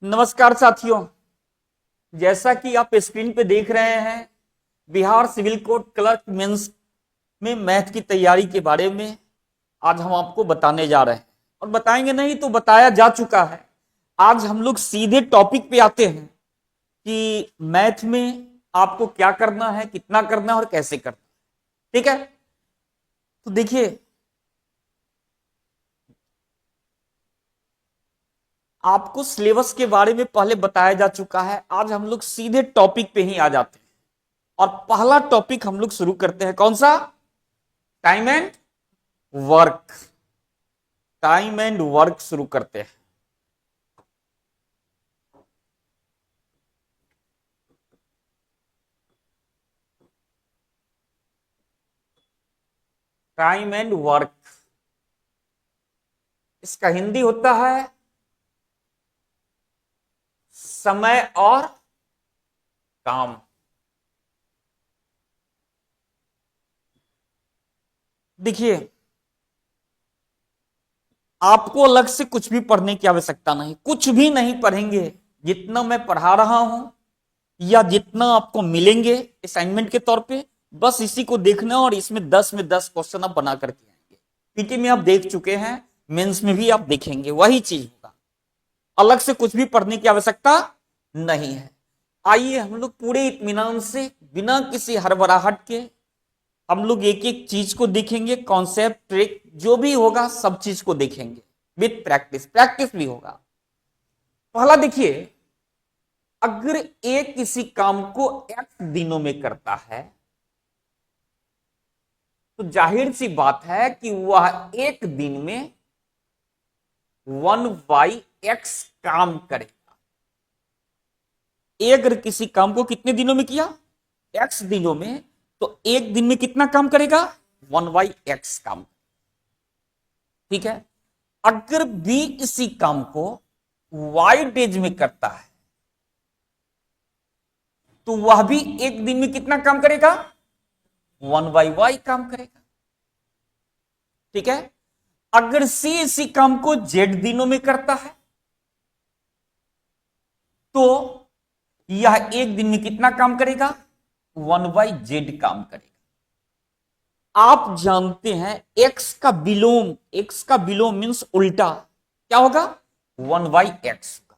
नमस्कार साथियों। जैसा कि आप स्क्रीन पे देख रहे हैं, Bihar civil court clerk mains में मैथ की तैयारी के बारे में आज हम आपको बताने जा रहे हैं। और बताएंगे नहीं तो बताया जा चुका है। आज हम लोग सीधे टॉपिक पे आते हैं कि मैथ में आपको क्या करना है, कितना करना है और कैसे करना है। ठीक है, तो देखिए, आपको सिलेबस के बारे में पहले बताया जा चुका है। आज हम लोग सीधे टॉपिक पे ही आ जाते हैं और पहला टॉपिक हम लोग शुरू करते हैं। कौन सा? Time and work. Time and work शुरू करते हैं। टाइम एंड वर्क, इसका हिंदी होता है समय और काम। देखिए, आपको अलग से कुछ भी पढ़ने की आवश्यकता नहीं, कुछ भी नहीं पढ़ेंगे। जितना मैं पढ़ा रहा हूं या जितना आपको मिलेंगे असाइनमेंट के तौर पे, बस इसी को देखना और इसमें 10 में 10 क्वेश्चन आप बना करके आएंगे। पीटी में आप देख चुके हैं, मेंस में भी आप देखेंगे, वही चीज होगा। अलग से कुछ भी पढ़ने की आवश्यकता नहीं है। आइए हम लोग पूरे इत्मीनान से, बिना किसी हड़बड़ाहट के, हम लोग एक एक चीज को देखेंगे। कॉन्सेप्ट, ट्रिक जो भी होगा सब चीज को देखेंगे विद प्रैक्टिस। प्रैक्टिस भी होगा। पहला देखिए, अगर एक किसी काम को एक्स दिनों में करता है तो जाहिर सी बात है कि वह एक दिन में 1/x काम करेगा। अगर किसी काम को कितने दिनों में किया? x दिनों में, तो एक दिन में कितना काम करेगा? 1/x काम। ठीक है। अगर b इसी काम को y डेज में करता है तो वह भी एक दिन में कितना काम करेगा? 1/y काम करेगा। ठीक है। अगर c इसी काम को z दिनों में करता है तो यह एक दिन में कितना काम करेगा? 1/z काम करेगा। आप जानते हैं x का विलोम मीन्स उल्टा क्या होगा? 1/x होगा।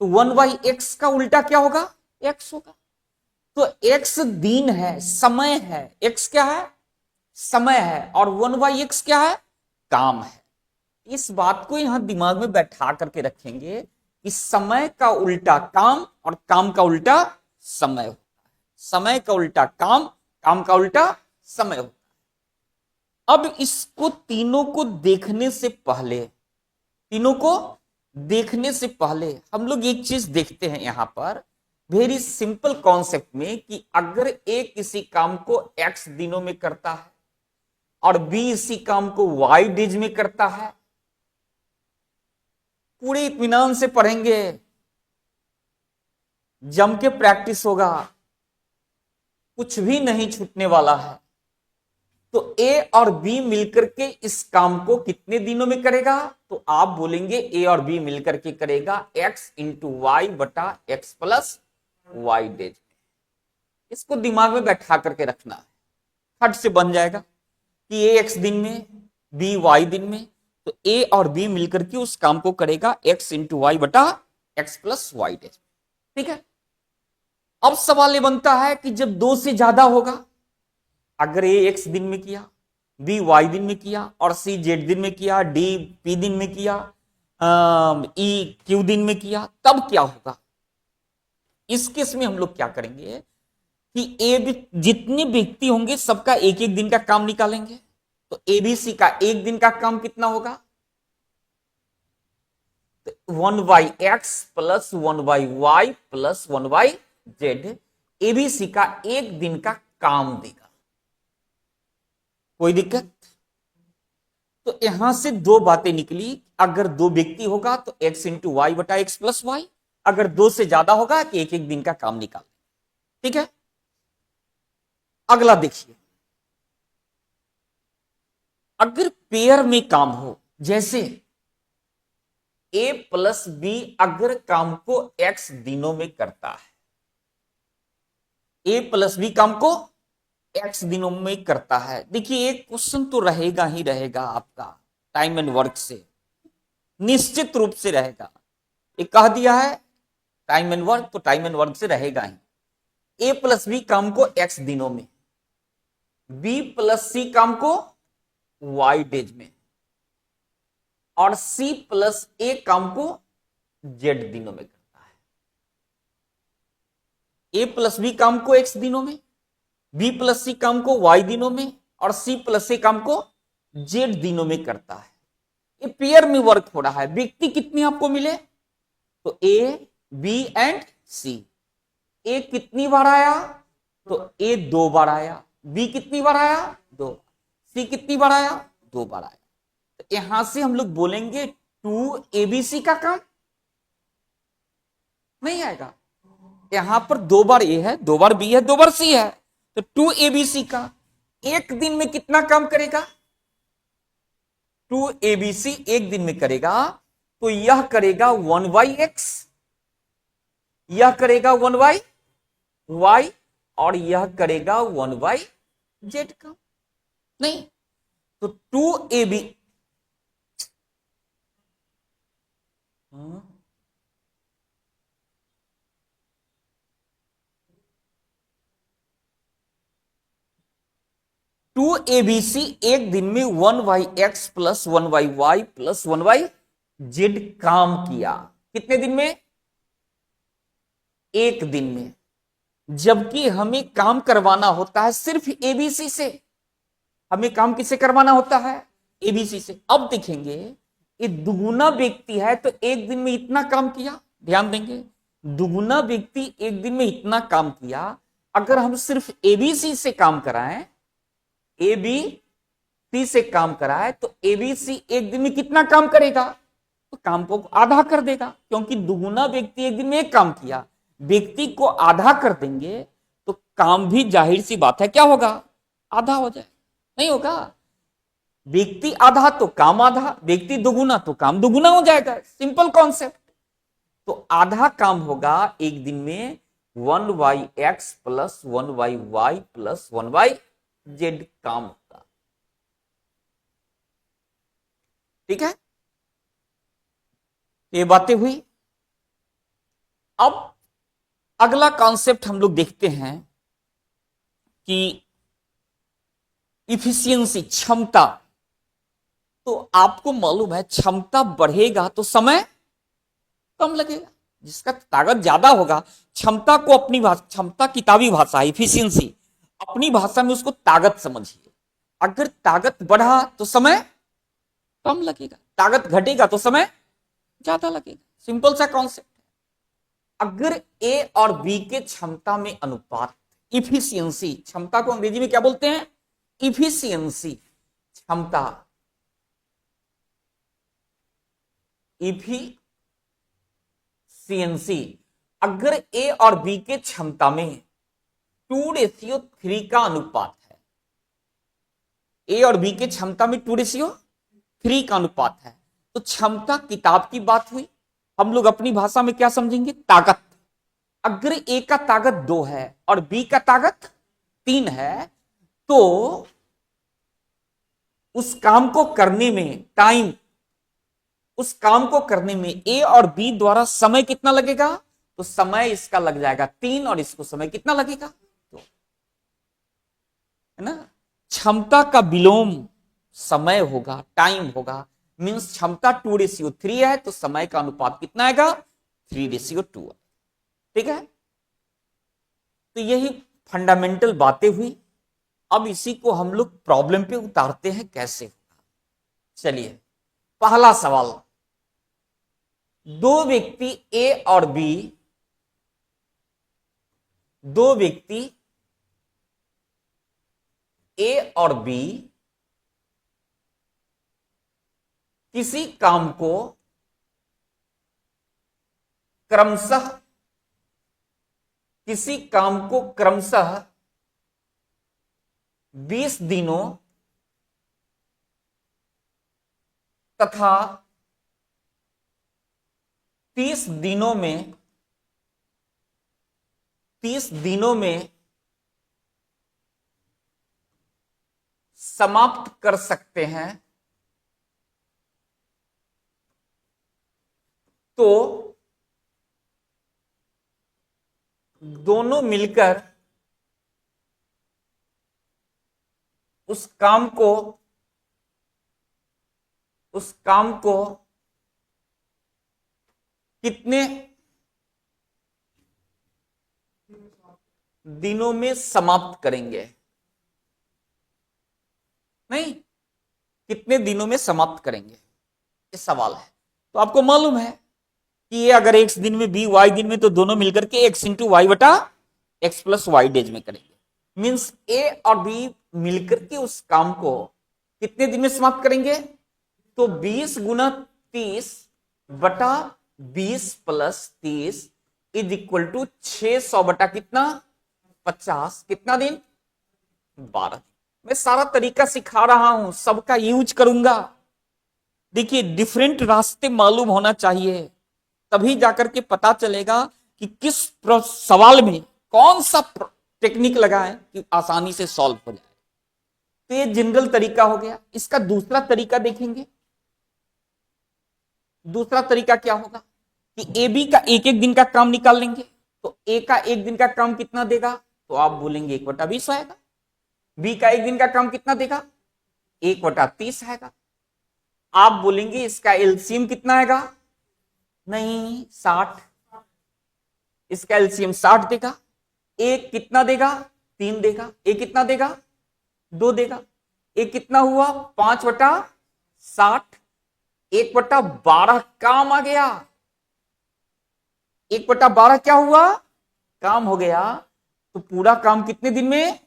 तो 1/x का उल्टा क्या होगा? x होगा। तो x दिन है, समय है। x क्या है? समय है। और 1/x क्या है? काम है। इस बात को यहां दिमाग में बैठा करके रखेंगे कि समय का उल्टा काम और काम का उल्टा समय होता है। समय का उल्टा काम, काम का उल्टा समय होता है। अब इसको तीनों को देखने से पहले, तीनों को देखने से पहले हम लोग एक चीज देखते हैं यहां पर, वेरी सिंपल कॉन्सेप्ट में, कि अगर ए किसी काम को एक्स दिनों में करता है और बी इसी काम को वाई डेज में करता है, पूरे इत्मीनान से पढ़ेंगे, जम के प्रैक्टिस होगा, कुछ भी नहीं छूटने वाला है। तो ए और बी मिलकर के इस काम को कितने दिनों में करेगा? तो आप बोलेंगे ए और बी मिलकर के करेगा एक्स इंटू वाई बटा एक्स प्लस वाई डेज। इसको दिमाग में बैठा करके रखना है, फट से बन जाएगा कि ए एक्स दिन में, बी वाई दिन में। तो ए और बी मिलकर के उस काम को करेगा एक्स इंटू वाई बटा एक्स प्लस वाई डेज। ठीक है। अब सवाल ये बनता है कि जब दो से ज्यादा होगा, अगर ए एक्स दिन में किया, बी वाई दिन में किया और सी जेड दिन में किया, डी पी दिन में किया, ई क्यू दिन में किया, तब क्या होगा? इस केस में हम लोग क्या करेंगे कि जितने व्यक्ति होंगे सबका एक एक दिन का काम निकालेंगे। तो एबीसी का एक दिन का काम कितना होगा? तो 1/x plus 1/y plus 1/z ABC का एक दिन का काम देगा। कोई दिक्कत? तो यहां से दो बातें निकली। अगर दो व्यक्ति होगा तो x इंटू वाई बटा एक्स प्लस वाई। अगर दो से ज्यादा होगा कि एक एक दिन का काम निकाल। ठीक है। अगला देखिए, अगर पेयर में काम हो, जैसे ए प्लस बी अगर काम को x दिनों में करता है, ए प्लस बी काम को x दिनों में करता है। देखिए एक क्वेश्चन तो रहेगा ही रहेगा आपका टाइम एंड वर्क से, निश्चित रूप से रहेगा। ये कह दिया है टाइम एंड वर्क, तो टाइम एंड वर्क से रहेगा ही। ए प्लस बी काम को x दिनों में, बी प्लस सी काम को y डेज में, और सी प्लस ए काम को z दिनों में करता है। ए प्लस बी काम को x दिनों में, बी प्लस सी काम को y दिनों में, और सी प्लस ए काम को z दिनों में करता है। ये पेयर में वर्क हो रहा है। व्यक्ति कितनी आपको मिले, तो ए बी एंड सी। ए कितनी बार आया, तो ए 2 बार आया, बी कितनी बार आया 2, सी कितनी बार आया 2 बार आया। तो यहां से हम लोग बोलेंगे 2 एबीसी का काम नहीं आएगा। यहां पर 2 बार ए है, 2 बार बी है, 2 बार सी है, तो 2 एबीसी का एक दिन में कितना काम करेगा, 2 एबीसी एक दिन में करेगा, तो यह करेगा 1/x, यह करेगा 1/y, और यह करेगा 1/z का नहीं। तो 2ab 2abc एक दिन में 1/x plus 1/y plus 1/z काम किया। कितने दिन में, एक दिन में। जबकि हमें काम करवाना होता है सिर्फ एबीसी से, हमें काम किससे करवाना होता है, एबीसी से। अब देखेंगे ये दुगुना व्यक्ति है तो एक दिन में इतना काम किया, ध्यान देंगे दुगुना व्यक्ति एक दिन में इतना काम किया। अगर हम सिर्फ एबीसी से काम कराएं, एबीसी से काम कराए, तो एबीसी एक दिन में कितना काम करेगा, तो काम को आधा कर देगा, क्योंकि दुगुना व्यक्ति एक दिन में एक काम किया। व्यक्ति को आधा कर देंगे तो काम भी जाहिर सी बात है क्या होगा, आधा हो जाए, नहीं होगा। व्यक्ति आधा तो काम आधा, व्यक्ति दुगुना तो काम दुगुना हो जाएगा, सिंपल कॉन्सेप्ट। तो आधा काम होगा एक दिन में 1/x plus 1/y plus 1/z काम होगा, ठीक है। ये बातें हुई। अब अगला कॉन्सेप्ट हम लोग देखते हैं कि इफिशियंसी, क्षमता। तो आपको मालूम है क्षमता बढ़ेगा तो समय कम लगेगा। जिसका ताकत ज्यादा होगा, क्षमता को अपनी भाषा, क्षमता किताबी भाषा, इफिशियंसी अपनी भाषा में उसको ताकत समझिए। अगर ताकत बढ़ा तो समय कम लगेगा, ताकत घटेगा तो समय ज्यादा लगेगा, सिंपल सा कॉन्सेप्ट। अगर ए और बी के क्षमता में अनुपात, इफिशियंसी, क्षमता को अंग्रेजी में क्या बोलते हैं, इफिशियंसी, क्षमता, इफिशियंसी। अगर ए और बी के क्षमता में 2:3 का अनुपात है, ए और बी के क्षमता में 2:3 का अनुपात है, तो क्षमता किताब की बात हुई। हम लोग अपनी भाषा में क्या समझेंगे, ताकत। अगर ए का ताकत 2 है और बी का ताकत 3 है, तो उस काम को करने में टाइम, उस काम को करने में ए और बी द्वारा समय कितना लगेगा, तो समय इसका लग जाएगा 3 और इसको समय कितना लगेगा 2, है ना। क्षमता का विलोम समय होगा, टाइम होगा। मींस क्षमता 2:3 है तो समय का अनुपात कितना आएगा, 3:2। ठीक है। तो यही फंडामेंटल बातें हुई। अब इसी को हम लोग प्रॉब्लम पे उतारते हैं कैसे। चलिए पहला सवाल, दो व्यक्ति ए और बी, दो व्यक्ति ए और बी किसी काम को क्रमशः, किसी काम को क्रमशः 20 दिनों तथा 30 दिनों में 30 दिनों में समाप्त कर सकते हैं, तो दोनों मिलकर उस काम को कितने दिनों में समाप्त करेंगे? नहीं, कितने दिनों में समाप्त करेंगे, ये सवाल है। तो आपको मालूम है कि ये अगर x दिन में b y दिन में, तो दोनों मिलकर के x इंटू वाई बटा x प्लस वाई डेज में करेंगे। मीन्स a और b मिलकर के उस काम को कितने दिन में समाप्त करेंगे? तो 20 गुना 30 बटा 20 प्लस 30 इज इक्वल टू 600 बटा कितना 50, कितना दिन? 12 दिन। मैं सारा तरीका सिखा रहा हूं, सबका यूज करूंगा। देखिए, डिफरेंट रास्ते मालूम होना चाहिए, तभी जाकर के पता चलेगा कि किस सवाल में कौन सा टेक्निक लगाएं कि आसानी से सॉल्व हो जाए। तो ये जनरल तरीका हो गया। इसका दूसरा तरीका देखेंगे। दूसरा तरीका क्या होगा कि ए बी का एक एक दिन का काम निकाल लेंगे। तो ए का एक दिन का काम कितना देगा? तो आप बोलेंगे 1/20 आएगा। बी का एक दिन का काम कितना देगा? 1/30 आएगा। आप बोलेंगे इसका एलसीएम कितना आएगा? नहीं, 60। इसका एलसीएम 60 देगा। एक कितना देगा? 3 देगा। एक कितना देगा? 2 देगा। एक कितना हुआ? 5/60। 1/12 काम आ गया। 1/12 क्या हुआ? काम हो गया। तो पूरा काम कितने दिन में?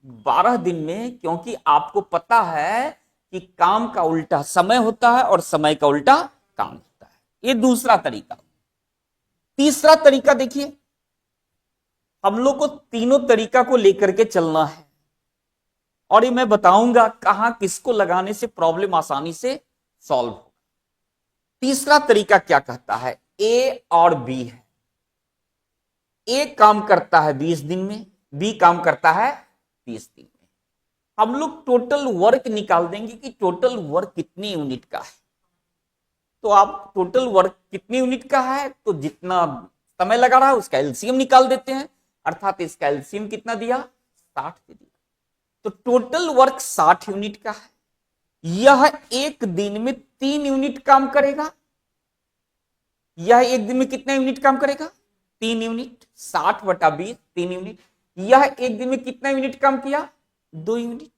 12 दिन में, क्योंकि आपको पता है कि काम का उल्टा समय होता है और समय का उल्टा काम होता है। ये दूसरा तरीका। तीसरा तरीका देखिए, हम लोग को तीनों तरीका को लेकर के चलना है और ये मैं बताऊंगा कहां किसको लगाने से प्रॉब्लम आसानी से सॉल्व होगा। तीसरा तरीका क्या कहता है? ए और बी है। ए काम करता है 20 दिन में, बी काम करता है 30 दिन में। हम लोग टोटल वर्क निकाल देंगे कि टोटल वर्क कितनी यूनिट का है। तो आप टोटल वर्क कितनी यूनिट का है, तो जितना समय लगा रहा है उसका एलसीएम निकाल देते हैं। अर्थात इसका एलसीएम कितना दिया? 60 दे दिया। तो टोटल वर्क 60 यूनिट का है। यह एक दिन में 3 यूनिट काम करेगा। यह एक दिन में कितना यूनिट काम करेगा? 3 यूनिट। 60/20, 3 यूनिट। यह एक दिन में कितना यूनिट काम किया? 2 यूनिट।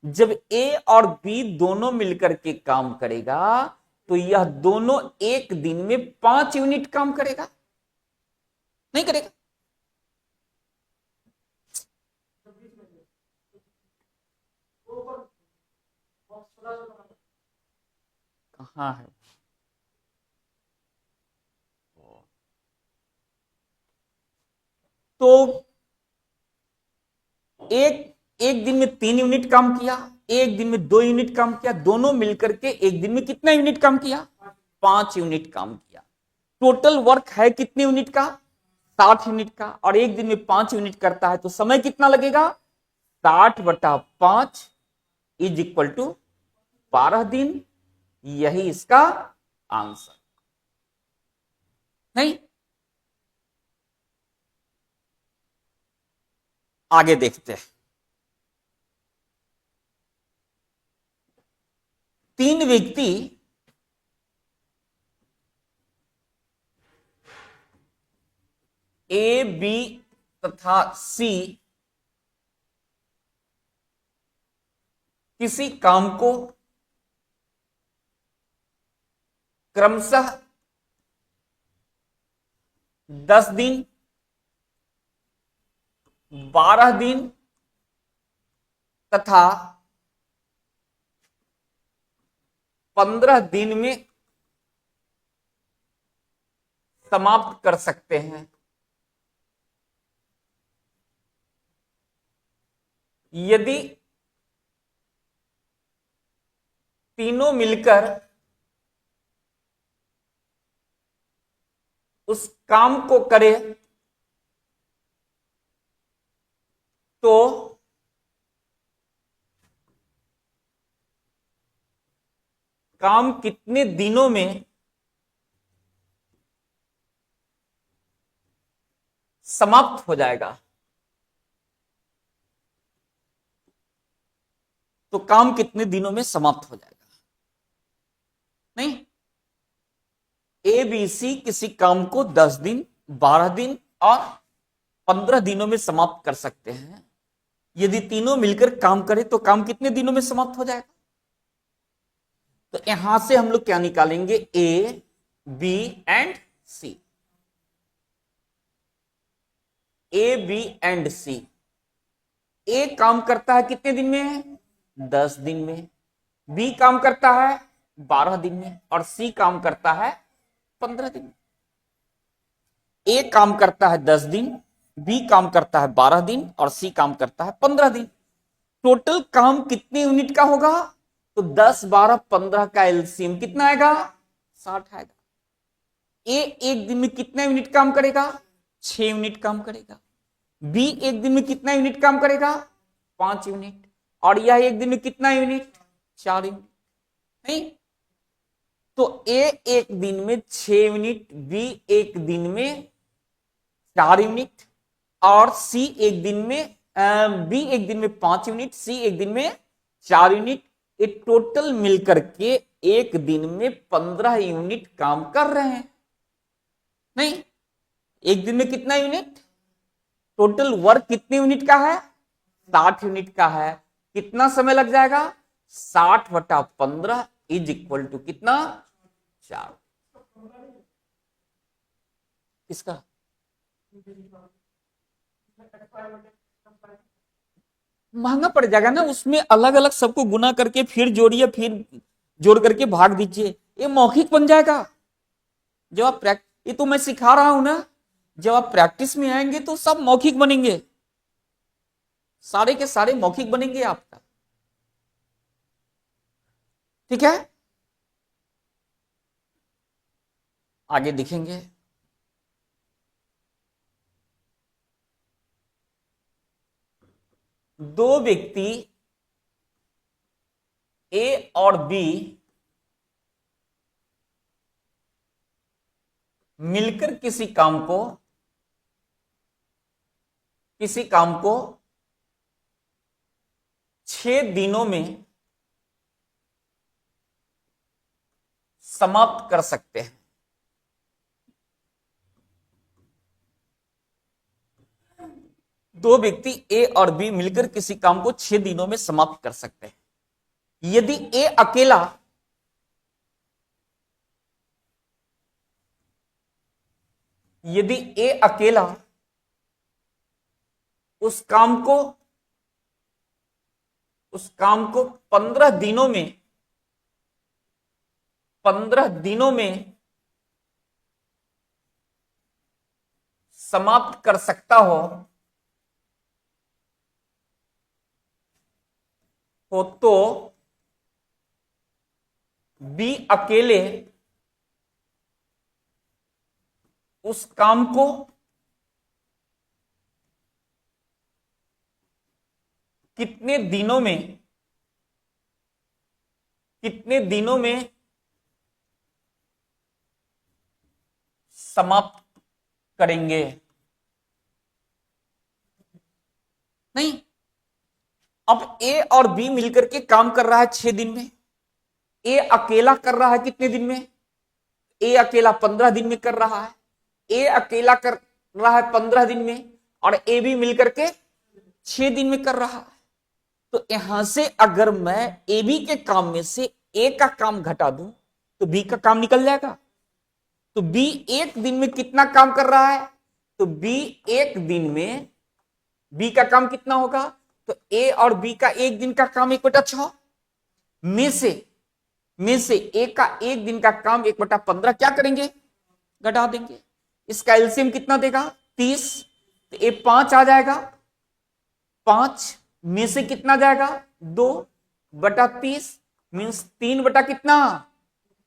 जब ए और बी दोनों मिलकर के काम करेगा तो यह दोनों एक दिन में 5 यूनिट काम करेगा। नहीं करेगा? कहां है? तो एक दिन में 3 यूनिट काम किया, एक दिन में 2 यूनिट काम किया, दोनों मिलकर के एक दिन में कितना यूनिट काम किया? 5 यूनिट काम किया। टोटल वर्क है कितने यूनिट का? 60 यूनिट का। और एक दिन में 5 यूनिट करता है तो समय कितना लगेगा? 60/5 इज इक्वल टू 12 दिन। यही इसका आंसर। नहीं, आगे देखते हैं। 3 व्यक्ति ए, बी तथा सी किसी काम को क्रमशः 10 दिन, 12 दिन तथा 15 दिन में समाप्त कर सकते हैं। यदि तीनों मिलकर उस काम को करे तो काम कितने दिनों में समाप्त हो जाएगा। तो काम कितने दिनों में समाप्त हो जाएगा। नहीं, ए बी सी किसी काम को 10 दिन, 12 दिन और 15 दिनों में समाप्त कर सकते हैं। यदि तीनों मिलकर काम करें तो काम कितने दिनों में समाप्त हो जाएगा। तो यहां से हम लोग क्या निकालेंगे, A B and C. A B and C. A काम करता है कितने दिन में, 10 दिन में। बी काम करता है 12 दिन में और सी काम करता है 15 दिन में। ए काम करता है 10 दिन, बी काम करता है 12 दिन और सी काम करता है 15 दिन। टोटल काम कितने यूनिट का होगा, तो 10, 12, 15 का एलसीएम कितना आएगा, 60 आएगा। ए एक दिन में कितना यूनिट काम करेगा, 6 यूनिट काम करेगा। बी एक दिन में कितना यूनिट काम करेगा, 5 यूनिट। और यह एक दिन में कितना यूनिट, 4 यूनिट। नहीं, तो ए एक दिन में 6 यूनिट, बी एक दिन में 4 यूनिट और सी एक दिन में बी एक दिन में 5 यूनिट, सी एक दिन में 4 यूनिट। ये टोटल मिलकर के एक दिन में 15 यूनिट काम कर रहे हैं। नहीं, एक दिन में कितना यूनिट, टोटल वर्क कितने यूनिट का है, 60 यूनिट का है। कितना समय लग जाएगा, 60/15 इज इक्वल टू कितना, 4। किसका, महंगा पड़ जाएगा ना, उसमें अलग अलग सबको गुना करके फिर जोड़िए, फिर जोड़ करके भाग दीजिए, ये मौखिक बन जाएगा। जब आप ये तो मैं सिखा रहा हूं ना, जब आप प्रैक्टिस में आएंगे तो सब मौखिक बनेंगे, सारे के सारे मौखिक बनेंगे आपका। ठीक है, आगे दिखेंगे। दो व्यक्ति ए और बी मिलकर किसी काम को 6 दिनों में समाप्त कर सकते हैं। दो व्यक्ति ए और बी मिलकर किसी काम को 6 दिनों में समाप्त कर सकते हैं। यदि ए अकेला उस काम को 15 दिनों में समाप्त कर सकता हो तो बी अकेले उस काम को कितने दिनों में समाप्त करेंगे। नहीं, अब ए और बी मिलकर के काम कर रहा है 6 दिन में। ए अकेला कर रहा है कितने दिन में, ए अकेला 15 दिन में कर रहा है। ए अकेला कर रहा है 15 दिन में और ए बी मिलकर के 6 दिन में कर रहा है। तो यहां से अगर मैं ए बी के काम में से ए का काम घटा दूं तो बी का काम निकल जाएगा। तो बी एक दिन में कितना काम कर रहा है, तो बी एक दिन में बी का काम कितना होगा, तो ए और बी का एक दिन का काम 1/6 में से ए का एक दिन का काम 1/15 क्या करेंगे, घटा देंगे। इसका एलसीएम कितना देगा, 30। तो ए 5 आ जाएगा, 5 में से कितना जाएगा, 2/30 मीन्स 3 बटा कितना,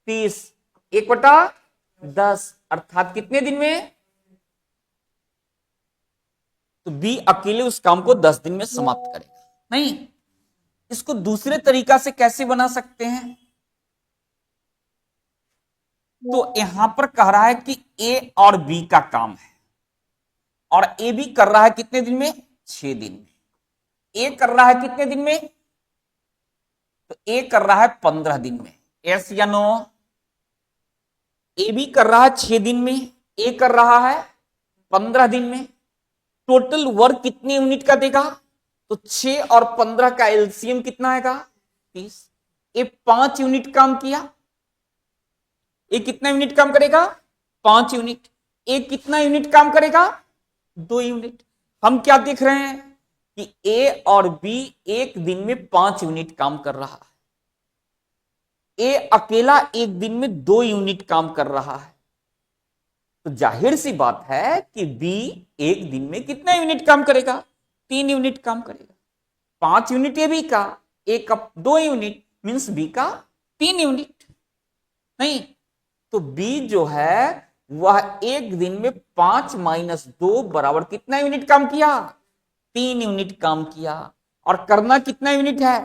30, 1/15। 10, अर्थात कितने दिन में? तो बी अकेले उस काम को 10 दिन में समाप्त करेगा। नहीं, इसको दूसरे तरीका से कैसे बना सकते हैं? तो यहां पर कह रहा है कि ए और बी का काम है, और ए भी कर रहा है कितने दिन में? 6 दिन में। ए कर रहा है कितने दिन में? तो ए कर रहा है 15 दिन में। यस या नो? ए भी कर रहा है 6 दिन में, ए कर रहा है 15 दिन में। टोटल वर्क कितने यूनिट का देगा? तो 6 और 15 का एलसीएम कितना आएगा? 30। ये 5 यूनिट काम किया। ये कितना यूनिट काम करेगा? 5 यूनिट। ये कितना यूनिट काम करेगा? 2 यूनिट। हम क्या देख रहे हैं कि ए और बी एक दिन में 5 यूनिट काम कर रहा है। ए अकेला एक दिन में 2 यूनिट काम कर रहा है। तो जाहिर सी बात है कि बी एक दिन में कितना यूनिट काम करेगा? 3 यूनिट काम करेगा। 5 यूनिट ए बी का, ए का 2 यूनिट, मीन्स बी का 3 यूनिट। नहीं, तो बी जो है वह एक दिन में 5 माइनस 2 बराबर कितना यूनिट काम किया? 3 यूनिट काम किया। और करना कितना यूनिट है?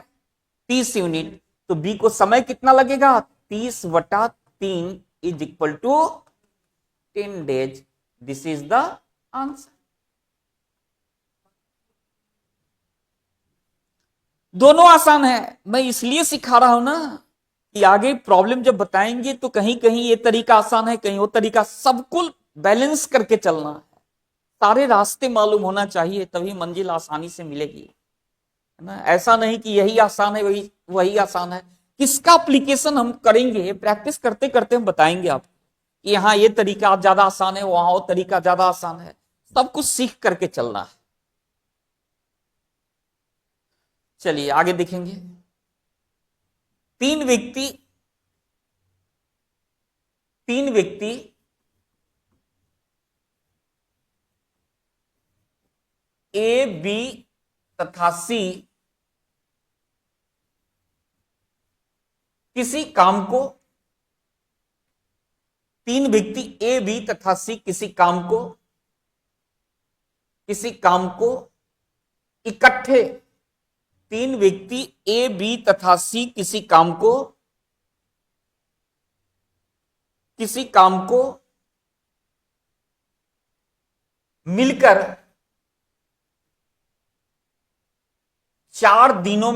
30 यूनिट। तो बी को समय कितना लगेगा? 30/3 is equal to 10 days. This is the answer. दोनों आसान है, मैं इसलिए सिखा रहा हूं ना कि आगे प्रॉब्लम जब बताएंगे तो कहीं कहीं ये तरीका आसान है, कहीं वो तरीका, सबको बैलेंस करके चलना है। सारे रास्ते मालूम होना चाहिए, तभी मंजिल आसानी से मिलेगी, है ना। ऐसा नहीं कि यही आसान है, वही वही आसान है। किसका एप्लीकेशन हम करेंगे, प्रैक्टिस करते करते हम बताएंगे आपको कि यहाँ ये तरीका ज्यादा आसान है, वहां वो तरीका ज्यादा आसान है। सब कुछ सीख करके चलना है। चलिए आगे देखेंगे। तीन व्यक्ति ए, बी तथा सी किसी काम को, तीन व्यक्ति ए, बी तथा सी किसी काम को इकट्ठे, तीन व्यक्ति ए, बी तथा सी किसी काम को मिलकर 4 दिनों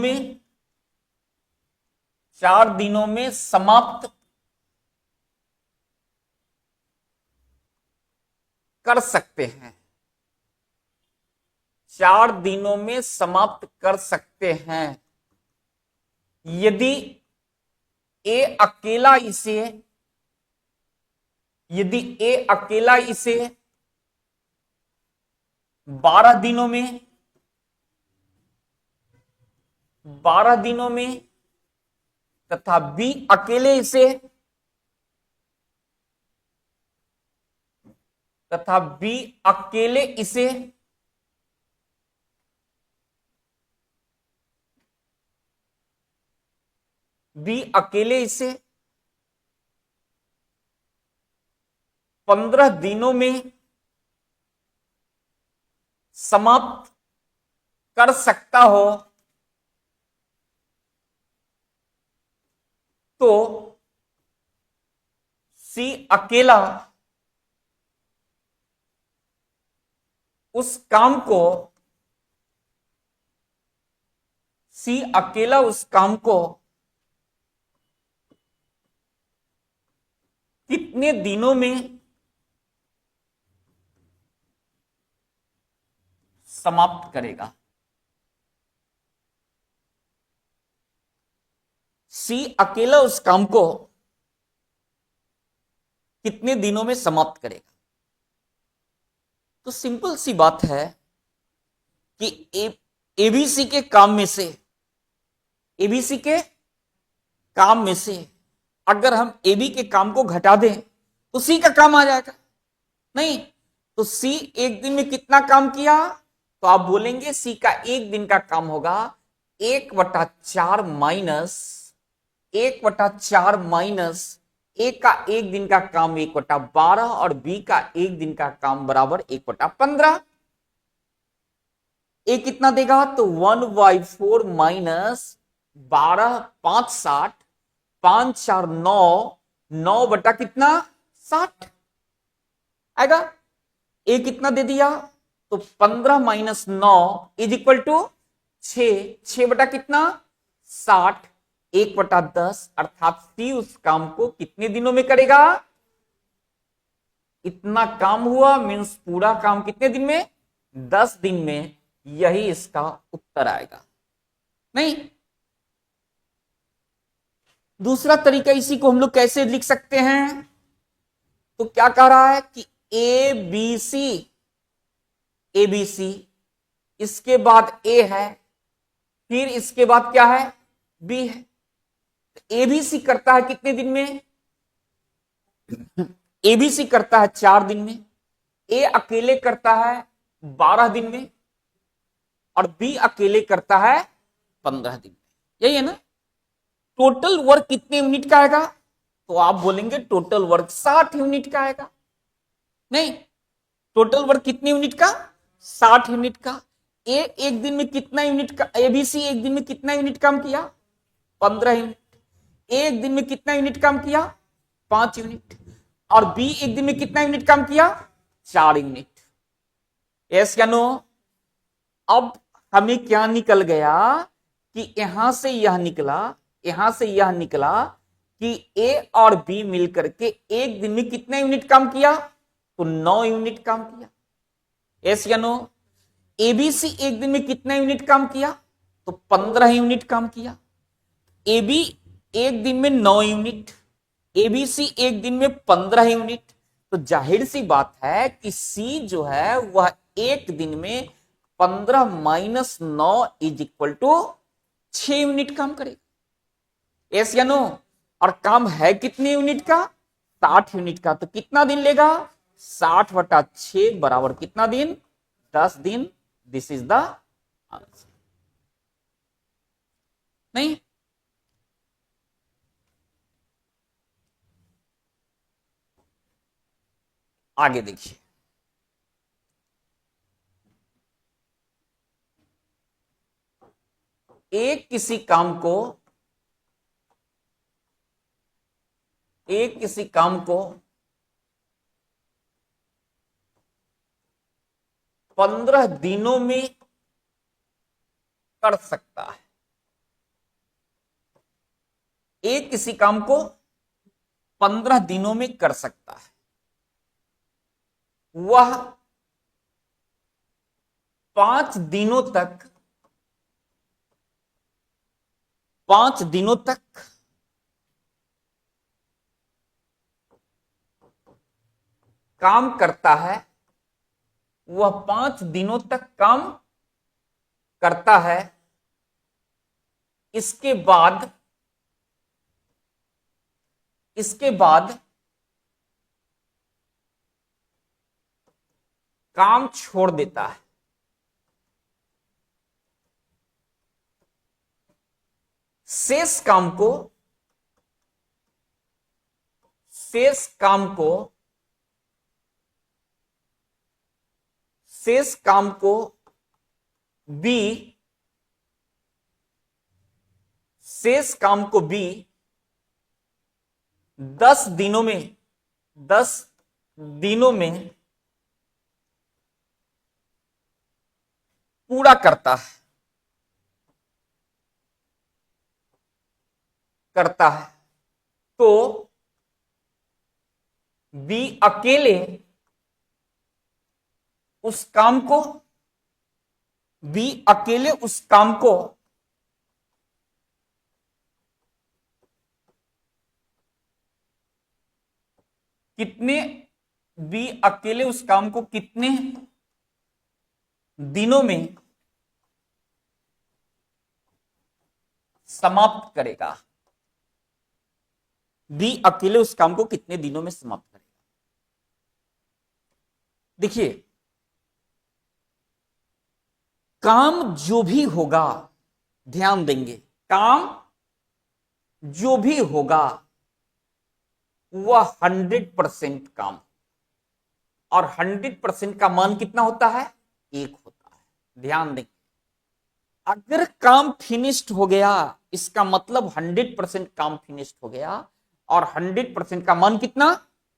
में समाप्त कर सकते हैं। 4 दिनों में समाप्त कर सकते हैं यदि ए अकेला इसे 12 दिनों में तथा बी अकेले इसे 15 दिनों में समाप्त कर सकता हो तो सी अकेला उस काम को कितने दिनों में समाप्त करेगा? सी अकेला उस काम को कितने दिनों में समाप्त करेगा? तो सिंपल सी बात है कि एबीसी के काम में से अगर हम एबी के काम को घटा दें तो सी का काम आ जाएगा। नहीं, तो सी एक दिन में कितना काम किया? तो आप बोलेंगे सी का एक दिन का काम होगा 1/4 माइनस ए का एक दिन का काम 1/12 और बी का एक दिन का काम बराबर 1/15। ए कितना देगा? तो 1/4 माइनस 12, 5 60, 5 4 9, 9 बटा कितना? 60 आएगा। ए कितना दे दिया? तो 15 माइनस 9 इज इक्वल टू 6 बटा कितना? 60, 1/10 अर्थात सी उस काम को कितने दिनों में करेगा? इतना काम हुआ मीन्स पूरा काम कितने दिन में? 10 दिन में। यही इसका उत्तर आएगा। नहीं, दूसरा तरीका इसी को हम लोग कैसे लिख सकते हैं? तो क्या कह रहा है कि ए बी सी, इसके बाद ए है, फिर इसके बाद क्या है? बी है। एबीसी करता है कितने दिन में? एबीसी करता है 4 दिन में, ए अकेले करता है 12 दिन में और बी अकेले करता है 15 दिन में। यही है ना? टोटल वर्क कितने यूनिट का आएगा? तो आप बोलेंगे टोटल वर्क 60 यूनिट का आएगा। नहीं, टोटल वर्क कितने यूनिट का? 60 यूनिट का। ए एक दिन में कितना यूनिट का? एबीसी एक दिन में कितना यूनिट काम किया? 15 यूनिट। ए एक दिन में कितना यूनिट काम किया? 5 यूनिट। और बी एक दिन में कितना यूनिट काम किया? 4 यूनिट। यस या नो? अब हमें क्या निकल गया कि यहां से यह निकला, यहां से यह निकला कि ए और बी मिलकर के एक दिन में कितना यूनिट काम किया? तो 9 यूनिट काम किया। यस या नो? एबीसी एक दिन में कितना यूनिट काम किया? तो 15 यूनिट काम किया। एबी एक दिन में 9 यूनिट, एबीसी एक दिन में 15 यूनिट। तो जाहिर सी बात है कि सी जो है वह एक दिन में 15 minus 9 is equal to 6 unit काम करेगा। यस या नो? और काम है कितने यूनिट का? 60 यूनिट का। तो कितना दिन लेगा? 60/6 बराबर कितना दिन? 10 दिन। This is the answer. नहीं, आगे देखिए। एक किसी काम को 15 दिनों में कर सकता है। एक किसी काम को 15 दिनों में कर सकता है। वह 5 दिनों तक काम करता है। वह 5 दिनों तक काम करता है। इसके बाद काम छोड़ देता है। शेष काम को बी 10 दिनों में पूरा करता है। तो बी अकेले उस काम को कितने दिनों में समाप्त करेगा? बी अकेले उस काम को कितने दिनों में समाप्त करेगा? देखिए, काम जो भी होगा, ध्यान देंगे, काम जो भी होगा वह 100% काम, और 100% का मान कितना होता है? 1 होता है। ध्यान दें, अगर काम फिनिश्ड हो गया, इसका मतलब 100% काम फिनिश्ड हो गया, और 100% का मान कितना?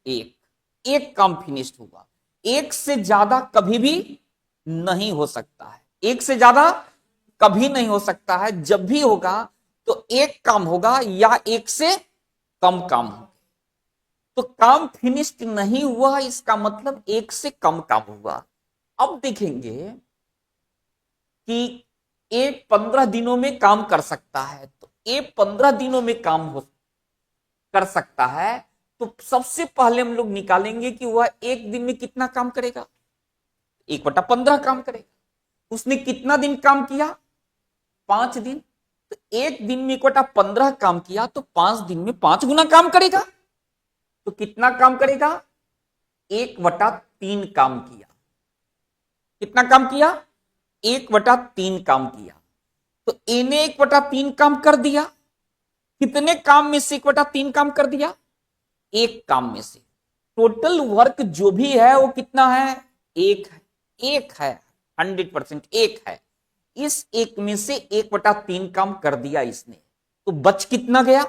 1। एक काम फिनिश्ड हुआ, एक से ज्यादा कभी भी नहीं हो सकता है, एक से ज्यादा कभी नहीं हो सकता है। जब भी होगा तो एक काम होगा या एक से कम काम होगा। तो काम फिनिश्ड नहीं हुआ, इसका मतलब एक से कम काम हुआ। अब देखेंगे कि ए 15 दिनों में काम कर सकता है, तो ए 15 दिनों में काम हो कर सकता है, तो सबसे पहले हम लोग निकालेंगे कि वह एक दिन में कितना काम करेगा। 1/15 काम करेगा। उसने कितना दिन काम किया? 5 दिन। तो एक दिन में 1/15 काम किया, तो 5 दिन में 5 गुना काम करेगा। तो कितना काम करेगा? 1/3 काम किया। कितना काम किया? 1/3 काम किया। तो ए ने 1/3 काम कर दिया। कितने काम में से 1/3 काम कर दिया? एक काम में से। टोटल वर्क जो भी है वो कितना है? एक है। एक है, 100% एक है। इस एक में से 1/3 काम कर दिया इसने, तो बच कितना गया?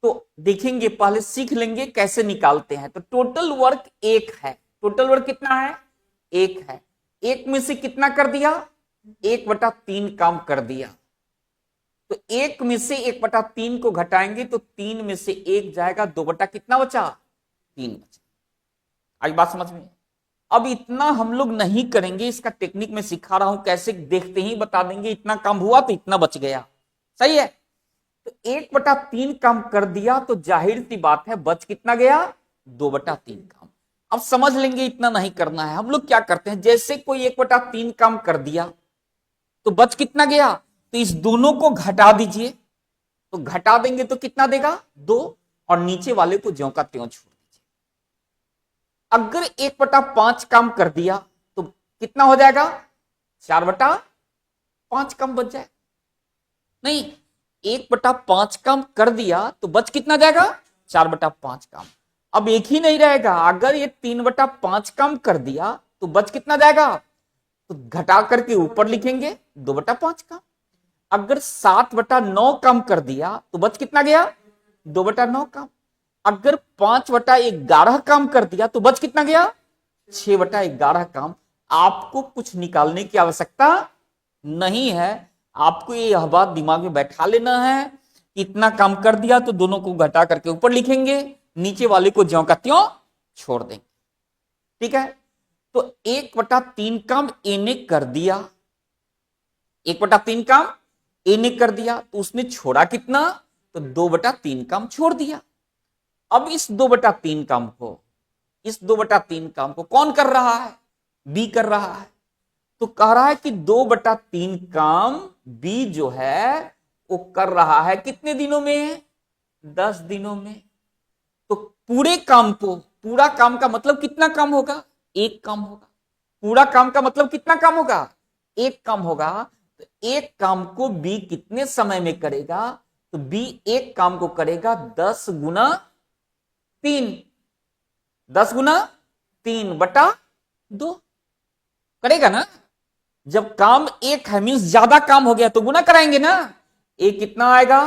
तो देखेंगे, पहले सीख लेंगे कैसे निकालते हैं। तो टोटल वर्क एक है। टोटल वर्क कितना है? एक है। एक में से कितना कर दिया? 1/3 काम कर दिया। तो एक में से 1/3 को घटाएंगे तो 3 में से 1 जाएगा, 2 बटा कितना बचा? 3 बचा। आज बात समझ में? अब इतना हम लोग नहीं करेंगे, इसका टेक्निक में सिखा रहा हूं कैसे, देखते ही बता देंगे इतना काम हुआ तो इतना बच गया। सही है? तो 1/3 काम कर दिया, तो जाहिर सी बात है बच कितना गया? 2/3 काम। अब समझ लेंगे, इतना नहीं करना है। हम लोग क्या करते हैं, जैसे कोई 1/3 काम कर दिया तो बच कितना गया, तो इस दोनों को घटा दीजिए। तो घटा देंगे तो कितना देगा? 2, और नीचे वाले को ज्यों का त्यों छोड़ दीजिए। अगर 1/5 काम कर दिया तो कितना हो जाएगा? 4/5 काम बच जाए। नहीं, 1/5 काम कर दिया तो बच कितना जाएगा? 4/5 काम। अब एक ही नहीं रहेगा, अगर ये 3/5 काम कर दिया तो बच कितना जाएगा? तो घटा करके ऊपर लिखेंगे 2/5 काम। अगर 7/9 काम कर दिया तो बच कितना गया? 2/9 काम। अगर 5/11 काम कर दिया तो बच कितना गया? 6/11 काम। आपको कुछ निकालने की आवश्यकता नहीं है, आपको यह बात दिमाग में बैठा लेना है। इतना काम कर दिया तो दोनों को घटा करके ऊपर लिखेंगे, नीचे वाले को ज्यों का त्यों छोड़ देंगे। ठीक है? तो 1/3 काम ए ने कर दिया। 1/3 काम ए ने कर दिया, तो उसने छोड़ा कितना? तो 2/3 काम छोड़ दिया। अब इस 2/3 काम को, इस 2/3 काम को कौन कर रहा है? बी कर रहा है। तो कह रहा है कि 2/3 काम बी जो है वो कर रहा है कितने दिनों में? 10 दिनों में। तो पूरे काम को, पूरा काम का मतलब कितना काम होगा? एक काम होगा। पूरा काम का मतलब कितना काम होगा? एक काम होगा। तो एक काम को बी कितने समय में करेगा? तो बी एक काम को करेगा 10 गुना 3। 10 गुना 3/2 करेगा ना। जब काम एक है मीन्स ज्यादा काम हो गया तो गुना कराएंगे ना। ए कितना आएगा?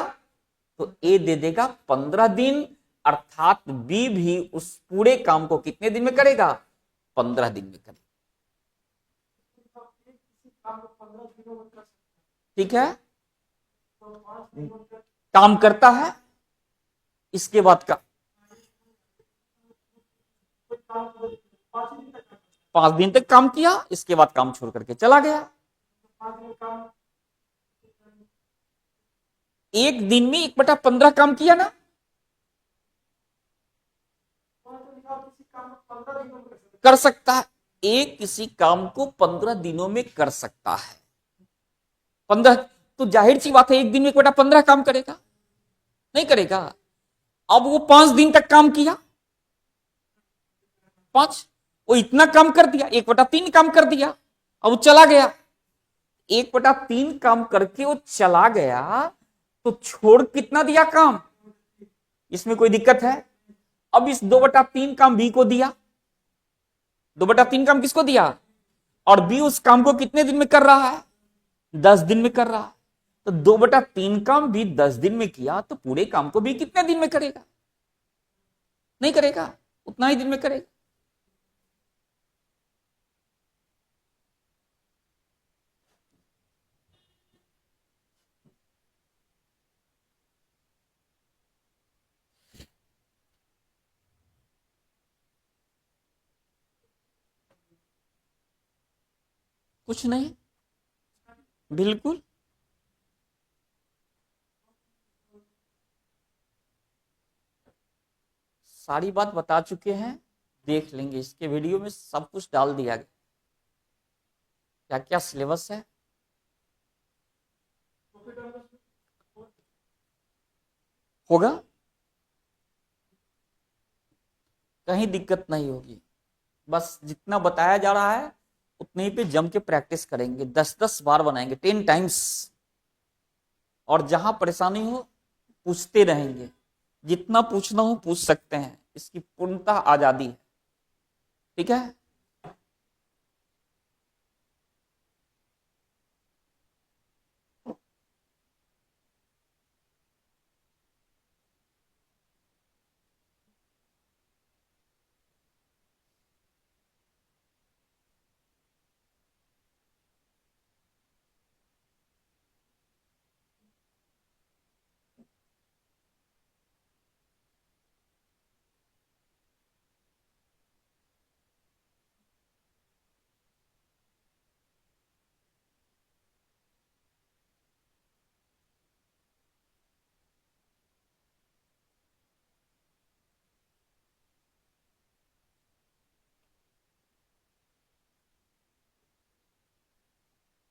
तो ए दे देगा 15 दिन, अर्थात बी भी उस पूरे काम को कितने दिन में करेगा? 15 दिन में करेगा। ठीक है? काम करता है, इसके बाद का 5 दिन तक काम किया, इसके बाद काम छोड़ करके चला गया। एक दिन में 1/15 काम किया ना। कर सकता है, एक किसी काम को 15 दिनों में कर सकता है। 15, तो जाहिर सी बात है एक दिन में 1/15 काम करेगा? नहीं करेगा। अब वो 5 दिन तक काम किया, 5, वो इतना काम कर दिया, 1/3 काम कर दिया, अब वो चला गया। 1/3 काम करके वो चला गया, तो छोड़ कितना दिया काम? इसमें कोई दिक्कत है? अब इस 2/3 काम बी को दिया, 2/3 काम किसको दिया, और बी उस काम को कितने दिन में कर रहा है, 10 दिन में कर रहा है। तो 2/3 काम बी 10 दिन में किया, तो पूरे काम को बी कितने दिन में करेगा? नहीं करेगा, उतना ही दिन में करेगा। कुछ नहीं, बिल्कुल। सारी बात बता चुके हैं, देख लेंगे, इसके वीडियो में सब कुछ डाल दिया गया, क्या क्या सिलेबस है। होगा, कहीं दिक्कत नहीं होगी। बस जितना बताया जा रहा है उतने ही पे जम के प्रैक्टिस करेंगे, 10-10 बार बनाएंगे, 10 टाइम्स। और जहां परेशानी हो पूछते रहेंगे, जितना पूछना हो पूछ सकते हैं, इसकी पूर्णतः आजादी है। ठीक है,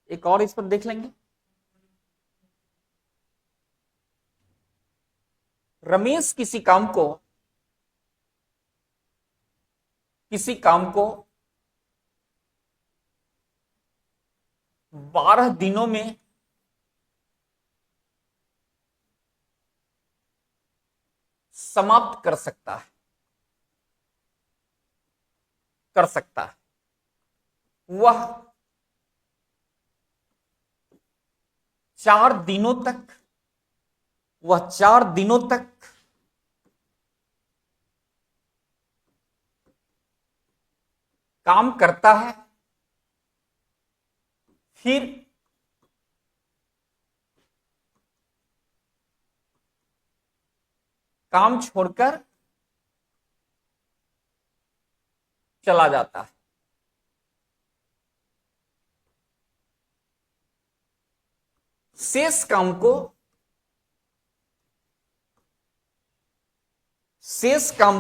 एक और इस पर देख लेंगे। रमेश किसी काम को 12 दिनों में समाप्त कर सकता है। वह 4 दिनों तक काम करता है, फिर काम छोड़कर चला जाता है। शेष काम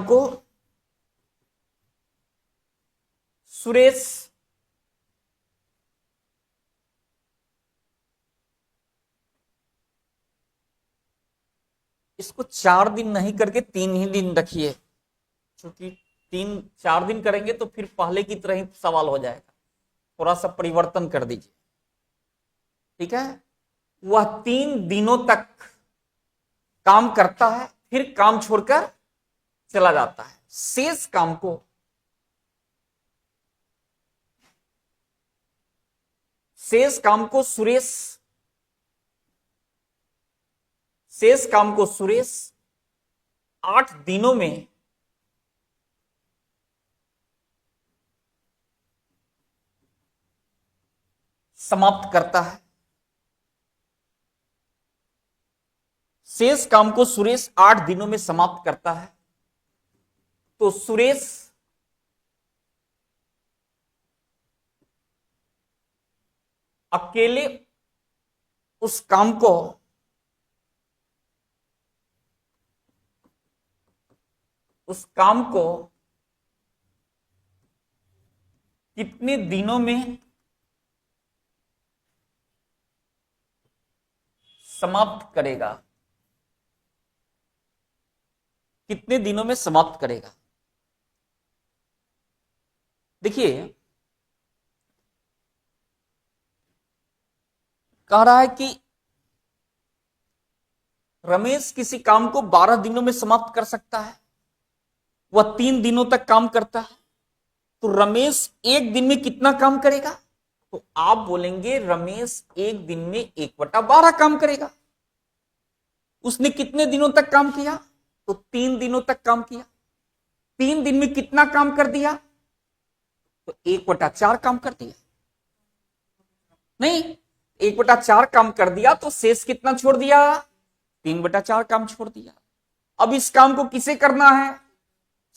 को सुरेश इसको 4 दिन नहीं करके 3 ही दिन रखिए, क्योंकि 3-4 दिन करेंगे तो फिर पहले की तरह ही सवाल हो जाएगा, थोड़ा सा परिवर्तन कर दीजिए। ठीक है, वह 3 दिनों तक काम करता है, फिर काम छोड़कर चला जाता है। सुरेश शेष काम को सुरेश 8 दिनों में समाप्त करता है। शेष काम को सुरेश 8 दिनों में समाप्त करता है, तो सुरेश अकेले उस काम को कितने दिनों में समाप्त करेगा, कितने दिनों में समाप्त करेगा। देखिए, कह रहा है कि रमेश किसी काम को 12 दिनों में समाप्त कर सकता है, वह 3 दिनों तक काम करता है, तो रमेश एक दिन में कितना काम करेगा? तो आप बोलेंगे रमेश एक दिन में 1/12 काम करेगा। उसने कितने दिनों तक काम किया? तो 3 दिनों तक काम किया। 3 दिन में कितना काम कर दिया? तो 1/4 काम कर दिया। नहीं, 1/4 काम कर दिया तो शेष कितना छोड़ दिया? 3/4 काम छोड़ दिया। अब इस काम को किसे करना है?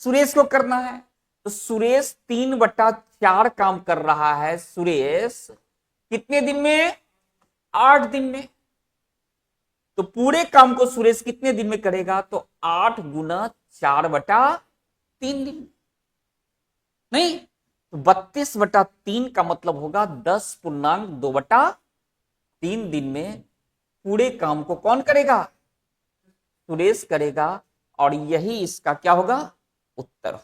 सुरेश को करना है। तो सुरेश 3/4 काम कर रहा है। सुरेश कितने दिन में? 8 दिन में। तो पूरे काम को सुरेश कितने दिन में करेगा? तो 8 गुना 4/3 दिन। नहीं, तो 32/3 का मतलब होगा 10.2/3 दिन में पूरे काम को कौन करेगा? सुरेश करेगा। और यही इसका क्या होगा? उत्तर।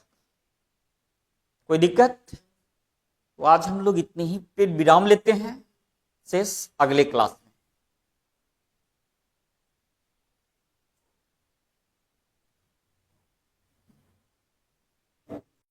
कोई दिक्कत? तो आज हम लोग इतने ही पे विराम लेते हैं, शेष अगले क्लास।